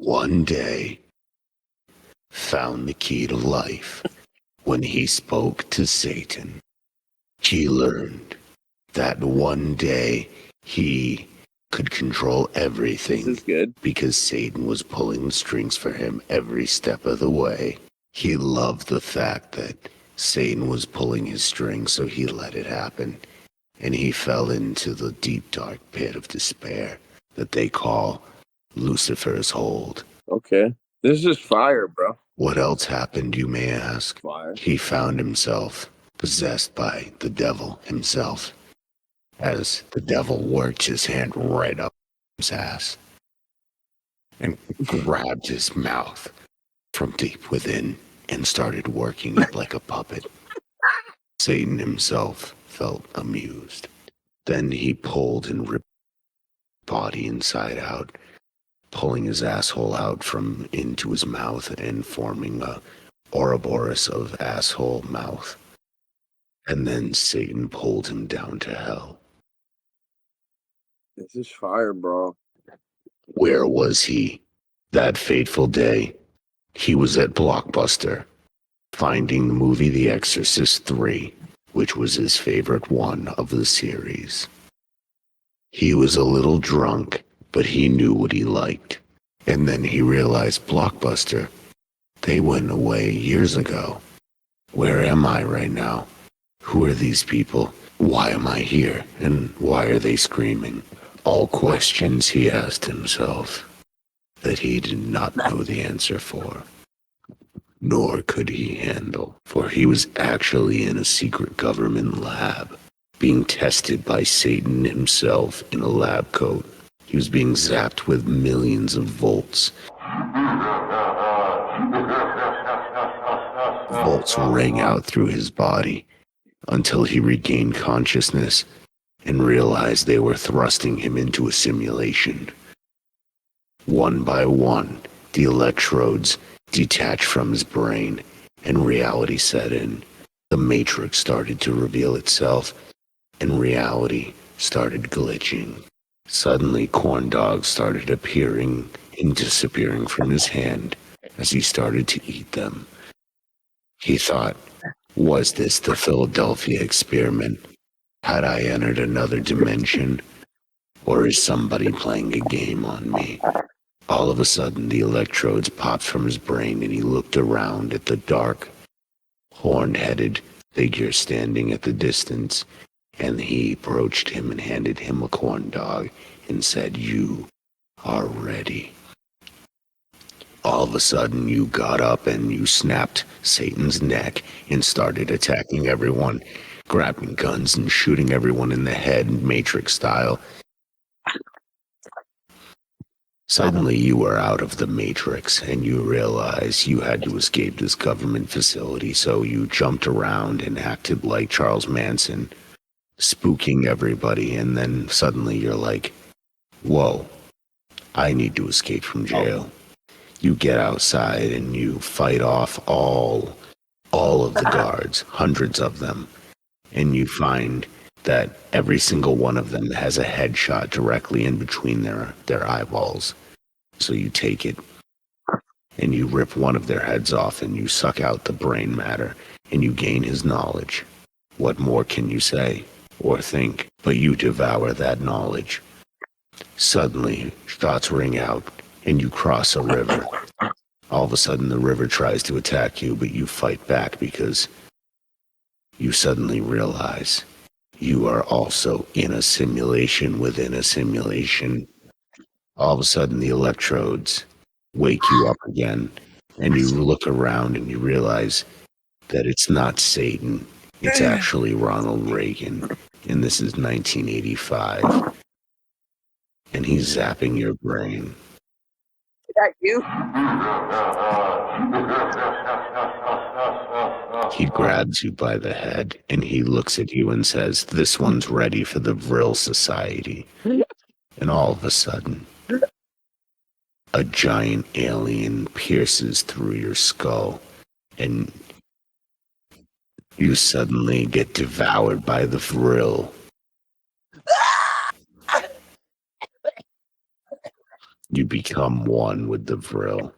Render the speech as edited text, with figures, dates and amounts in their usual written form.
One day found the key to life when he spoke to Satan. He learned that one day he could control everything. This is good. Because Satan was pulling the strings for him every step of the way. He loved the fact that Satan was pulling his strings, so he let it happen. And he fell into the deep, dark pit of despair that they call Lucifer's hold. Okay. This is fire, bro. What else happened, you may ask? Fire. He found himself possessed by the devil himself, as the devil worked his hand right up his ass and grabbed his mouth from deep within and started working it like a puppet. Satan himself felt amused. Then he pulled and ripped his body inside out, pulling his asshole out from into his mouth and forming a Ouroboros of asshole mouth. And then Satan pulled him down to hell. This is fire, bro. Where was he? That fateful day, he was at Blockbuster, finding the movie The Exorcist 3, which was his favorite one of the series. He was a little drunk, but he knew what he liked. And then he realized Blockbuster, they went away years ago. Where am I right now? Who are these people? Why am I here? And why are they screaming? All questions he asked himself that he did not know the answer for, nor could he handle, for he was actually in a secret government lab, being tested by Satan himself in a lab coat. He was being zapped with millions of volts. Volts rang out through his body until he regained consciousness and realized they were thrusting him into a simulation. One by one, the electrodes detached from his brain and reality set in. The matrix started to reveal itself and reality started glitching. Suddenly, corn dogs started appearing and disappearing from his hand as he started to eat them. He thought, was this the Philadelphia experiment? Had I entered another dimension? Or is somebody playing a game on me? All of a sudden, the electrodes popped from his brain and he looked around at the dark, horn-headed figure standing at the distance, and he approached him and handed him a corn dog and said, "You are ready." All of a sudden, you got up and you snapped Satan's neck and started attacking everyone, grabbing guns and shooting everyone in the head, Matrix style. Suddenly, you were out of the Matrix and you realized you had to escape this government facility, so you jumped around and acted like Charles Manson, spooking everybody, and then suddenly you're like, whoa, I need to escape from jail. You get outside and you fight off all of the guards, hundreds of them, and you find that every single one of them has a headshot directly in between their eyeballs. So you take it and you rip one of their heads off and you suck out the brain matter and you gain his knowledge. What more can you say or think? But you devour that knowledge. Suddenly, shots ring out and you cross a river. All of a sudden, the river tries to attack you, but you fight back because you suddenly realize you are also in a simulation within a simulation. All of a sudden, the electrodes wake you up again, and you look around and you realize that it's not Satan, it's actually Ronald Reagan, and this is 1985, and he's zapping your brain. Is that you? He grabs you by the head and he looks at you and says, "This one's ready for the Vril Society." And all of a sudden, a giant alien pierces through your skull and you suddenly get devoured by the Vril. You become one with the Vril.